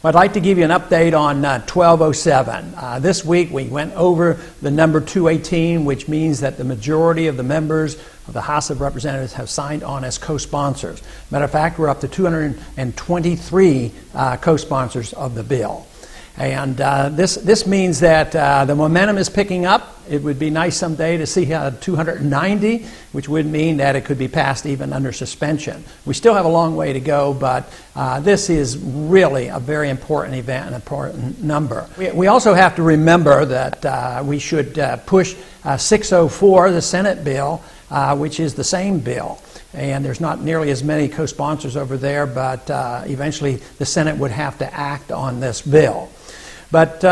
I'd like to give you an update on 1207. This week we went over the number 218, which means that the majority of the members of the House of Representatives have signed on as co-sponsors. Matter of fact, we're up to 223 co-sponsors of the bill. And this means that the momentum is picking up. It would be nice someday to see 290, which would mean that it could be passed even under suspension. We still have a long way to go, but this is really a very important event, an important number. We also have to remember that we should push 604, the Senate bill, which is the same bill. And there's not nearly as many co-sponsors over there, but eventually the Senate would have to act on this bill. But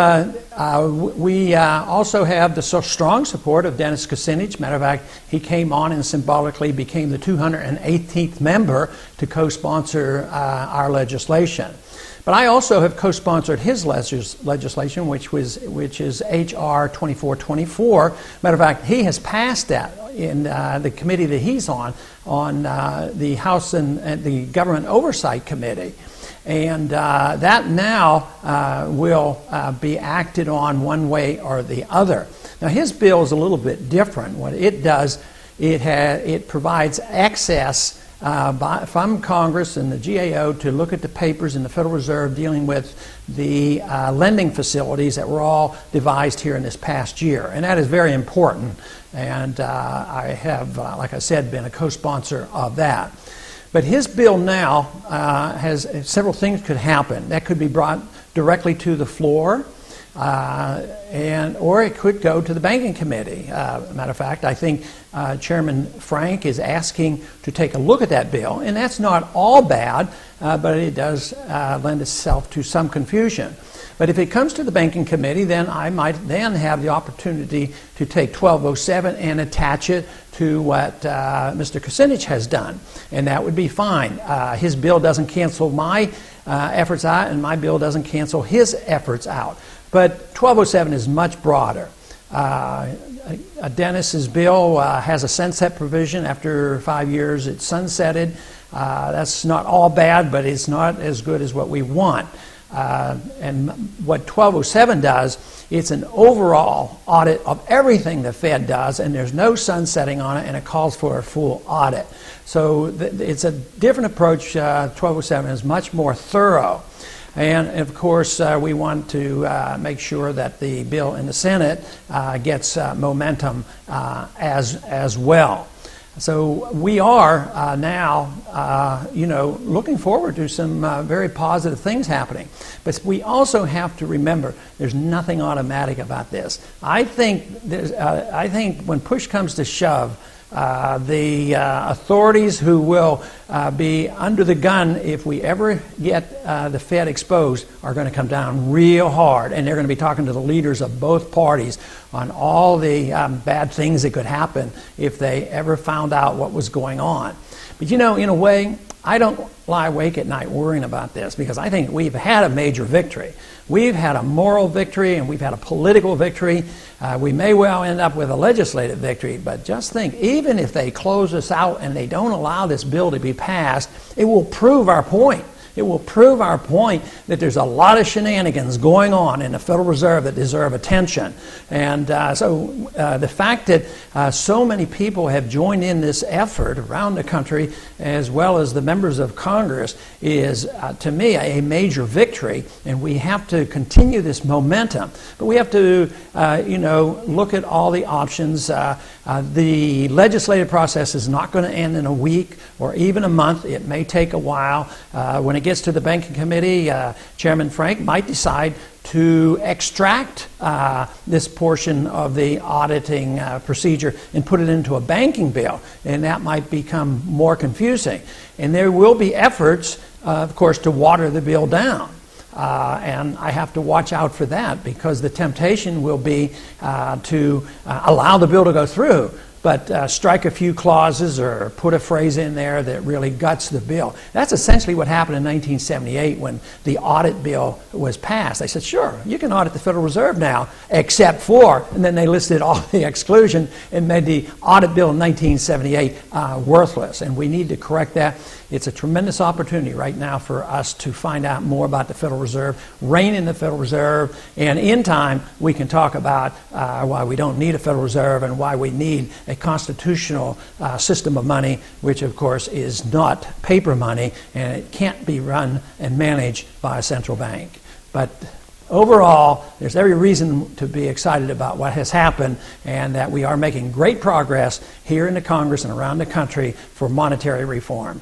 we also have the strong support of Dennis Kucinich. Matter of fact, he came on and symbolically became the 218th member to co-sponsor our legislation. But I also have co-sponsored his legislation, which is H.R. 2424. Matter of fact, he has passed that in the committee that he's on the House and the Government Oversight Committee. And that now will be acted on one way or the other. Now his bill is a little bit different. What it does, it provides access from Congress and the GAO to look at the papers in the Federal Reserve dealing with the lending facilities that were all devised here in this past year. And that is very important. And I have, like I said, been a co-sponsor of that. But his bill now has several things could happen. That could be brought directly to the floor, or it could go to the Banking Committee. Matter of fact, I think Chairman Frank is asking to take a look at that bill, and that's not all bad, but it does lend itself to some confusion. But if it comes to the Banking Committee, then I might then have the opportunity to take 1207 and attach it to what Mr. Kucinich has done, and that would be fine. His bill doesn't cancel my efforts out, and my bill doesn't cancel his efforts out. But 1207 is much broader. Dennis's bill has a sunset provision. After 5 years, it's sunsetted. That's not all bad, but it's not as good as what we want. And what 1207 does, it's an overall audit of everything the Fed does, and there's no sunsetting on it, and it calls for a full audit. So it's a different approach. 1207 is much more thorough. And of course, we want to make sure that the bill in the Senate gets momentum as well. So we are now, looking forward to some very positive things happening. But we also have to remember there's nothing automatic about this. I think when push comes to shove, the authorities who will be under the gun if we ever get the Fed exposed are going to come down real hard, and they're going to be talking to the leaders of both parties on all the bad things that could happen if they ever found out what was going on. But in a way, I don't lie awake at night worrying about this, because I think we've had a major victory. We've had a moral victory, and we've had a political victory. We may well end up with a legislative victory, but just think, even if they close us out and they don't allow this bill to be passed, it will prove our point. It will prove our point that there's a lot of shenanigans going on in the Federal Reserve that deserve attention. And so the fact that so many people have joined in this effort around the country, as well as the members of Congress, is, to me, a major victory. And we have to continue this momentum. But we have to, look at all the options. The legislative process is not going to end in a week or even a month. It may take a while. When it gets to the Banking Committee, Chairman Frank might decide to extract this portion of the auditing procedure and put it into a banking bill, and that might become more confusing. And there will be efforts, of course, to water the bill down. And I have to watch out for that, because the temptation will be to allow the bill to go through. but strike a few clauses or put a phrase in there that really guts the bill. That's essentially what happened in 1978 when the audit bill was passed. They said, sure, you can audit the Federal Reserve now, except for, and then they listed all the exclusion and made the audit bill in 1978 worthless. And we need to correct that. It's a tremendous opportunity right now for us to find out more about the Federal Reserve, rein in the Federal Reserve, and in time we can talk about why we don't need a Federal Reserve and why we need a constitutional system of money, which of course is not paper money, and it can't be run and managed by a central bank. But overall, there's every reason to be excited about what has happened and that we are making great progress here in the Congress and around the country for monetary reform.